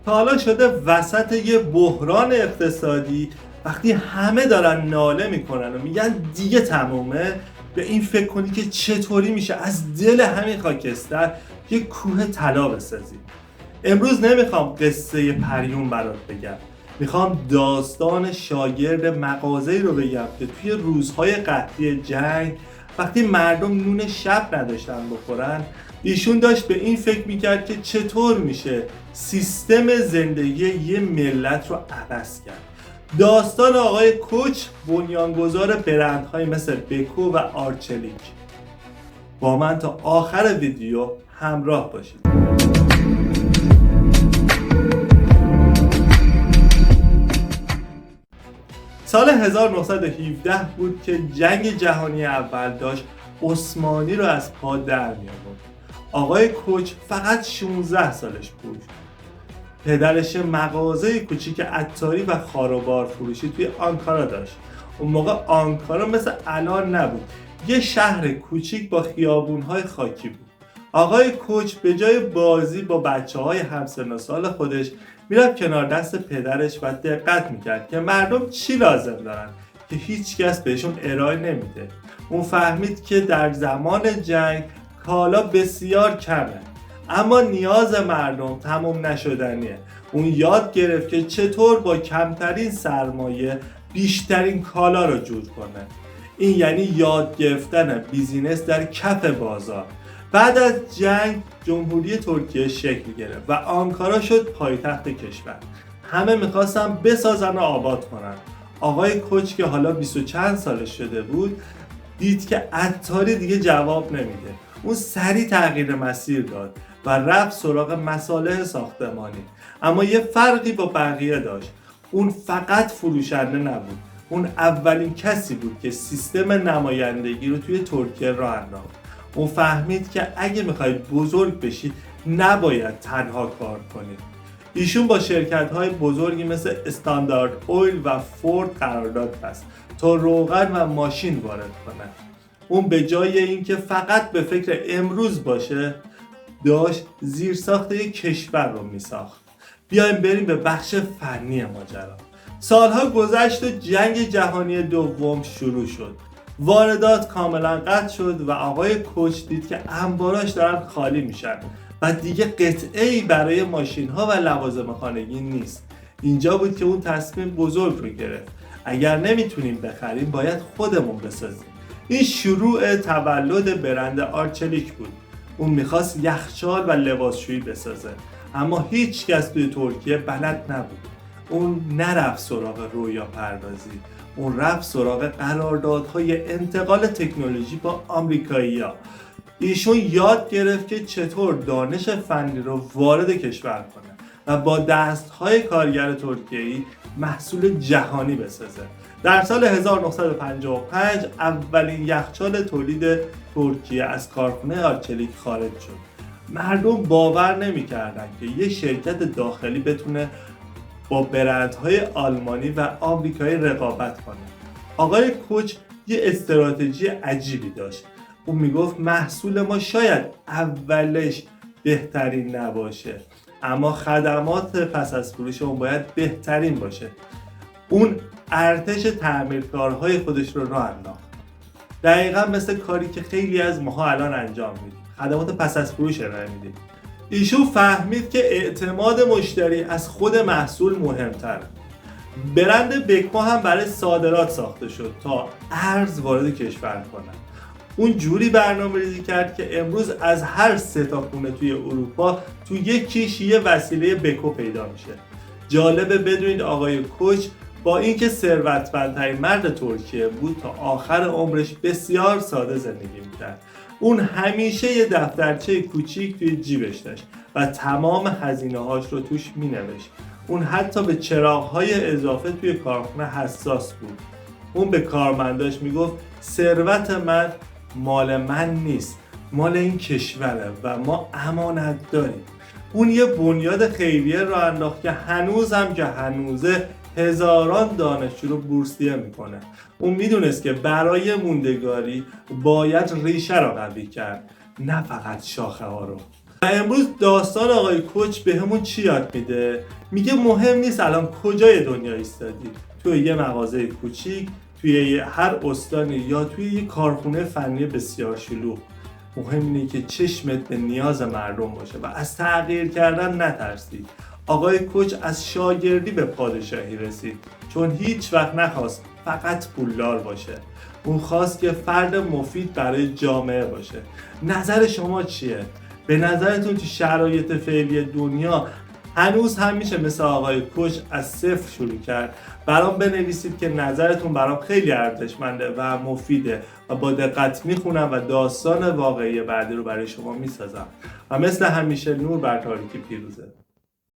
تا حالا شده وسط یه بحران اقتصادی وقتی همه دارن ناله میکنن و میگن دیگه تمومه، به این فکر کنی که چطوری میشه از دل همین خاکستر یه کوه طلا بسازی. امروز نمیخوام قصه پریون برات بگم، میخوام داستان شاگرد مغازه‌ای رو بگم که توی روزهای قحطی جنگ وقتی مردم نون شب نداشتن بخورن، ایشون داشت به این فکر میکرد که چطور میشه سیستم زندگی یه ملت رو عوض کرد. داستان آقای کوچ، بنیانگذار برندهای مثل بکو و آرچلیک. با من تا آخر ویدیو همراه باشید. سال 1917 بود که جنگ جهانی اول داشت عثمانی رو از پا در می آورد. آقای کوچ فقط 16 سالش بود. پدرش مغازه کوچیک عطاری و خاروبار فروشی توی آنکارا داشت. اون موقع آنکارا مثل الان نبود، یه شهر کوچیک با خیابون‌های خاکی بود. آقای کوچ به جای بازی با بچه‌های همسن و سال خودش میرفت کنار دست پدرش و دقت میکرد که مردم چی لازم دارن که هیچ کس بهشون ارائه نمیده. اون فهمید که در زمان جنگ کالا بسیار کمه، اما نیاز مردم تمام نشدنیه. اون یاد گرفت که چطور با کمترین سرمایه بیشترین کالا رو جور کنه. این یعنی یاد گرفتن بیزینس در کف بازار. بعد از جنگ جمهوری ترکیه شکل گرفت و آنکارا شد پایتخت کشور. همه میخواستن بسازن و آباد کنن. آقای کوچ که حالا 20 و چند سالش شده بود دید که عطاری دیگه جواب نمیده. اون سریع تغییر مسیر داد و رفت سراغ مصالح ساختمانی. اما یه فرقی با بقیه داشت، اون فقط فروشنده نبود، اون اولین کسی بود که سیستم نمایندگی رو توی ترکیه راه انداخت. اون فهمید که اگه میخواید بزرگ بشید نباید تنها کار کنید. ایشون با شرکت‌های بزرگی مثل استاندارد اویل و فورد قرارداد بست تا روغن و ماشین وارد کنه. اون به جای اینکه فقط به فکر امروز باشه داشت زیرساخت یک کشور رو میساخت. بیایم بریم به بخش فنی ماجرا. سالها گذشت و جنگ جهانی دوم شروع شد. واردات کاملا قطع شد و آقای کوچ دید که انباراش دارن خالی میشن و دیگه قطعه‌ای برای ماشین‌ها و لوازم خانگی نیست. اینجا بود که اون تصمیم بزرگ رو گرفت. اگر نمیتونیم بخریم باید خودمون بسازیم. این شروع تولد برند آرچلیک بود. اون میخواست یخچال و لباسشویی بسازه، اما هیچ کس توی ترکیه بلد نبود. اون نرفت سراغ رویا پردازی، اون رفت سراغ قراردادهای انتقال تکنولوژی با آمریکایی‌ها. ایشون یاد گرفت که چطور دانش فنی رو وارد کشور کنه و با دستهای کارگر ترکیه‌ای محصول جهانی بسازه. در سال 1955 اولین یخچال تولید ترکیه از کارخانه آرچلیک خارج شد. مردم باور نمی‌کردند که یه شرکت داخلی بتونه با برندهای آلمانی و آمریکایی رقابت کنه. آقای کوچ یه استراتژی عجیبی داشت. اون میگفت محصول ما شاید اولش بهترین نباشه، اما خدمات پس از فروش اون باید بهترین باشه. اون ارتش تعمیرکارهای خودش رو راه انداخت. دقیقاً مثل کاری که خیلی از ماها الان انجام میدیم. خدمات پس از فروش ارائه میدیم. ایشون فهمید که اعتماد مشتری از خود محصول مهمتره. برند بکو هم برای صادرات ساخته شد تا ارز وارد کشور کنه. اون جوری برنامه‌ریزی کرد که امروز از هر 3 تا خونه توی اروپا تو یکیش یه وسیله بکو پیدا میشه. جالبه بدونید آقای کوچ با اینکه ثروتمندترین مرد ترکیه بود تا آخر عمرش بسیار ساده زندگی میکرد. اون همیشه یه دفترچه کوچیک توی جیبش داشت و تمام هزینه‌هاش رو توش مینوشت. اون حتی به چراغ‌های اضافه توی کارخونه حساس بود. اون به کارمنداش میگفت ثروت من مال من نیست، مال این کشوره و ما امانت داریم. اون یه بنیاد خیریه راه انداخت که هنوزم که هنوزه هزاران دانشجو رو بورسیه میکنه. اون میدونست که برای موندگاری باید ریشه رو قوی کرد، نه فقط شاخه ها رو. و امروز داستان آقای کوچ به همون چی یاد میده؟ میگه مهم نیست الان کجای دنیا ایستادی، توی یه مغازه کوچیک، توی هر استانی یا توی یه کارخونه فنی بسیار شلوغ، مهم اینه که چشمت به نیاز مردم باشه و از تغییر کردن نترسی. آقای کوچ از شاگردی به پادشاهی رسید چون هیچ وقت نخواست فقط پولدار باشه. اون خواست که فرد مفید برای جامعه باشه. نظر شما چیه؟ به نظرتون تو شرایط فعلی دنیا هنوز هم میشه مثل آقای کوچ از صفر شروع کرد؟ برام بنویسید که نظرتون برام خیلی ارزشمنده و مفیده و با دقت میخونم و داستان واقعی بعدی رو برای شما میسازم. و مثل همیشه نور بر تاریکی پیروزه.